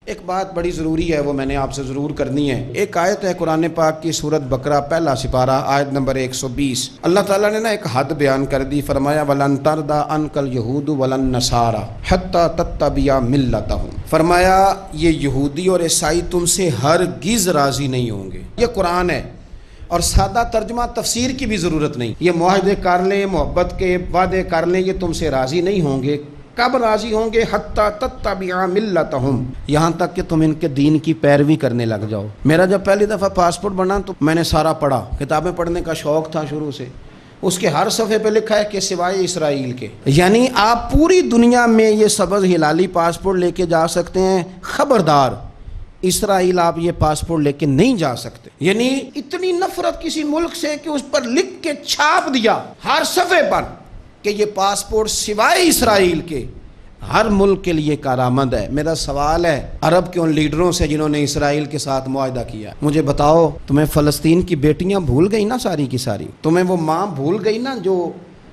ایک بات بڑی ضروری ہے، وہ میں نے آپ سے ضرور کرنی ہے۔ ایک آیت ہے قرآن پاک کی سورۃ بقرہ پہلا سپارہ آیت نمبر 120۔ اللہ تعالیٰ نے ایک حد بیان کر دی، فرمایا وَلَن تَرْضَىٰ عَنْكَ الْيَهُودُ وَلَا النَّصَارَىٰ حَتَّىٰ تَتَّبِعَ مِلَّتَهُمْ۔ فرمایا یہ یہودی اور عیسائی تم سے ہرگز راضی نہیں ہوں گے۔ یہ قرآن ہے اور سادہ ترجمہ تفسیر کی بھی ضرورت نہیں۔ یہ معاہدے کر لیں، محبت کے وعدے کر لیں، یہ تم سے راضی نہیں ہوں گے۔ کب راضی ہوں گے؟ حتیٰ تتبع ملتہم، یہاں تک کہ تم ان کے دین کی پیروی کرنے لگ جاؤ۔ میرا جب پہلی دفعہ پاسپورٹ بنا تو میں نے سارا پڑھا، کتابیں پڑھنے کا شوق تھا شروع سے۔ اس کے ہر صفحے پہ لکھا ہے کہ سوائے اسرائیل کے، یعنی آپ پوری دنیا میں یہ سبز ہلالی پاسپورٹ لے کے جا سکتے ہیں، خبردار اسرائیل آپ یہ پاسپورٹ لے کے نہیں جا سکتے۔ یعنی اتنی نفرت کسی ملک سے کہ اس پر لکھ کے چھاپ دیا ہر صفحے پر کہ یہ پاسپورٹ سوائے اسرائیل کے ہر ملک کے لیے کارآمد ہے۔ میرا سوال ہے عرب کے ان لیڈروں سے جنہوں نے اسرائیل کے ساتھ معاہدہ کیا، مجھے بتاؤ تمہیں فلسطین کی بیٹیاں بھول گئی نا ساری کی ساری؟ تمہیں وہ ماں بھول گئی نا جو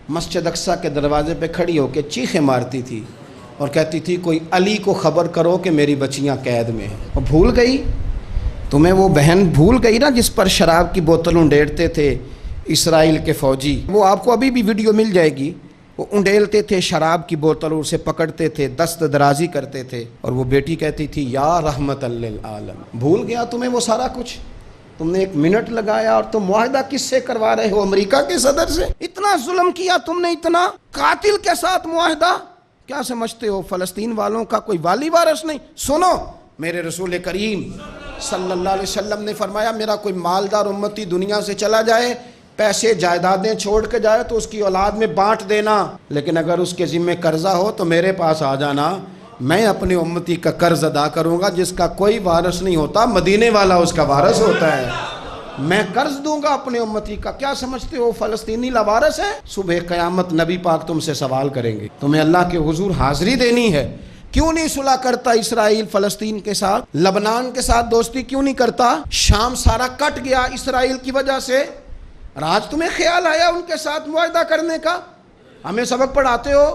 مسجد اقصیٰ کے دروازے پہ کھڑی ہو کے چیخیں مارتی تھی اور کہتی تھی کوئی علی کو خبر کرو کہ میری بچیاں قید میں ہیں؟ وہ بھول گئی؟ تمہیں وہ بہن بھول گئی نا جس پر شراب کی بوتل انڈیڑتے تھے اسرائیل کے فوجی؟ وہ آپ کو ابھی بھی ویڈیو مل جائے گی، وہ انڈیلتے تھے شراب کی بوتل اور اسے پکڑتے تھے، دست درازی کرتے تھے، اور وہ بیٹی کہتی تھی یا رحمت للعالم۔ بھول گیا تمہیں وہ سارا کچھ؟ تم نے 1 منٹ لگایا اور تم معاہدہ کس سے کروا رہے ہو؟ امریکہ کے صدر سے؟ اتنا ظلم کیا تم نے، اتنا قاتل کے ساتھ معاہدہ؟ کیا سمجھتے ہو فلسطین والوں کا کوئی والی وارث نہیں؟ سنو، میرے رسول کریم صلی اللہ علیہ وسلم نے فرمایا میرا کوئی مالدار امتی دنیا سے چلا جائے، پیسے جائیدادیں چھوڑ کے جائے تو اس کی اولاد میں بانٹ دینا، لیکن اگر اس کے ذمہ قرضہ ہو تو میرے پاس آ جانا، میں اپنے امتی کا قرض ادا کروں گا۔ جس کا کوئی وارث نہیں ہوتا مدینے والا اس کا وارث ہوتا ہے، میں قرض دوں گا اپنے امتی کا۔ کیا سمجھتے ہو فلسطینی لاوارث ہے؟ صبح قیامت نبی پاک تم سے سوال کریں گے، تمہیں اللہ کے حضور حاضری دینی ہے۔ کیوں نہیں صلح کرتا اسرائیل فلسطین کے ساتھ؟ لبنان کے ساتھ دوستی کیوں نہیں کرتا؟ شام سارا کٹ گیا اسرائیل کی وجہ سے، اور آج تمہیں خیال آیا ان کے ساتھ معاہدہ کرنے کا؟ ہمیں سبق پڑھاتے ہو،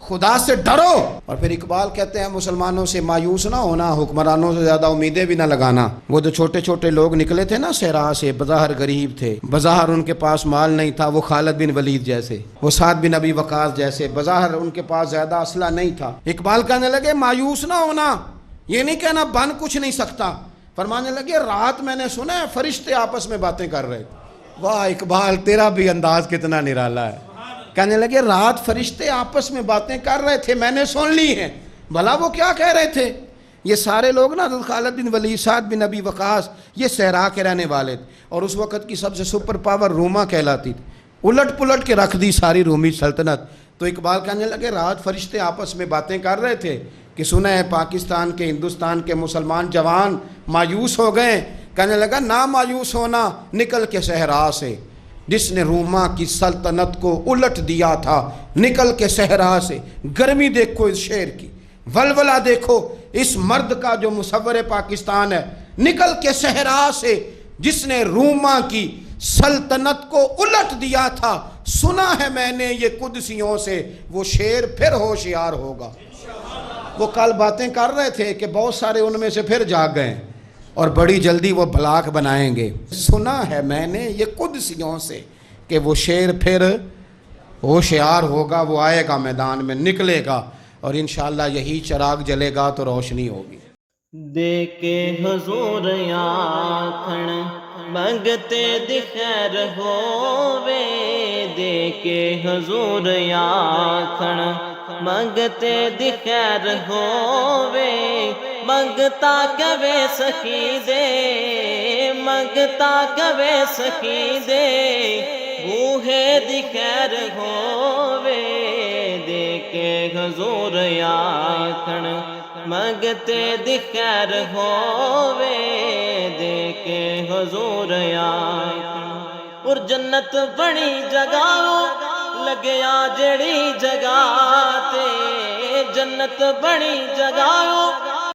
خدا سے ڈرو۔ اور پھر اقبال کہتے ہیں مسلمانوں سے مایوس نہ ہونا، حکمرانوں سے زیادہ امیدیں بھی نہ لگانا۔ وہ جو چھوٹے چھوٹے لوگ نکلے تھے نا صحرا سے، بظاہر غریب تھے، بظاہر ان کے پاس مال نہیں تھا، وہ خالد بن ولید جیسے، وہ سعد بن ابی وقاص جیسے، بظاہر ان کے پاس زیادہ اسلحہ نہیں تھا۔ اقبال کہنے لگے مایوس نہ ہونا، یہ نہیں کہنا بن کچھ نہیں سکتا، فرمانے لگے رات میں نے سنا ہے فرشتے آپس میں باتیں کر رہے تھے۔ واہ اقبال، تیرا بھی انداز کتنا نرالا ہے۔ کہنے لگے رات فرشتے آپس میں باتیں کر رہے تھے، میں نے سن لی ہیں۔ بھلا وہ کیا کہہ رہے تھے؟ یہ سارے لوگ نا خالد بن ولید، سعد بن ابی وقاص، یہ صحرا کے رہنے والے تھے، اور اس وقت کی سب سے سپر پاور روما کہلاتی تھی، الٹ پلٹ کے رکھ دی ساری رومی سلطنت۔ تو اقبال کہنے لگے رات فرشتے آپس میں باتیں کر رہے تھے کہ سنا ہے پاکستان کے، ہندوستان کے مسلمان جوان مایوس ہو گئے۔ کہنے لگا نہ مایوس ہونا، نکل کے صحرا سے، جس نے روما کی سلطنت کو الٹ دیا تھا، نکل کے صحرا سے۔ گرمی دیکھو اس شعر کی، ولولہ دیکھو اس مرد کا جو مصور پاکستان ہے، نکل کے صحرا سے جس نے روما کی سلطنت کو الٹ دیا تھا، سنا ہے میں نے یہ قدسیوں سے، وہ شعر پھر ہوشیار ہوگا۔ وہ کل باتیں کر رہے تھے کہ بہت سارے ان میں سے پھر جاگ گئے اور بڑی جلدی وہ بلاک بنائیں گے۔ سنا ہے میں نے یہ قدسیوں سے کہ وہ شعر پھر ہوشیار ہوگا، وہ آئے گا میدان میں، نکلے گا، اور انشاءاللہ یہی چراغ جلے گا تو روشنی ہوگی۔ دے کے حضور آکھن منگتے دی خیر ہووے، دے کے حضور آکھن منگتے دی خیر ہووے، منگتا کبے سخی دے، منگتا کبے سخی دے، بوہے دی خیر ہووے، دے کے حضور آکھن منگتے دی خیر ہووے، دے کے حضور آکھن۔ اور جنت بڑی جگہ لگیا جڑی جگہ تے، جنت بڑی جگہ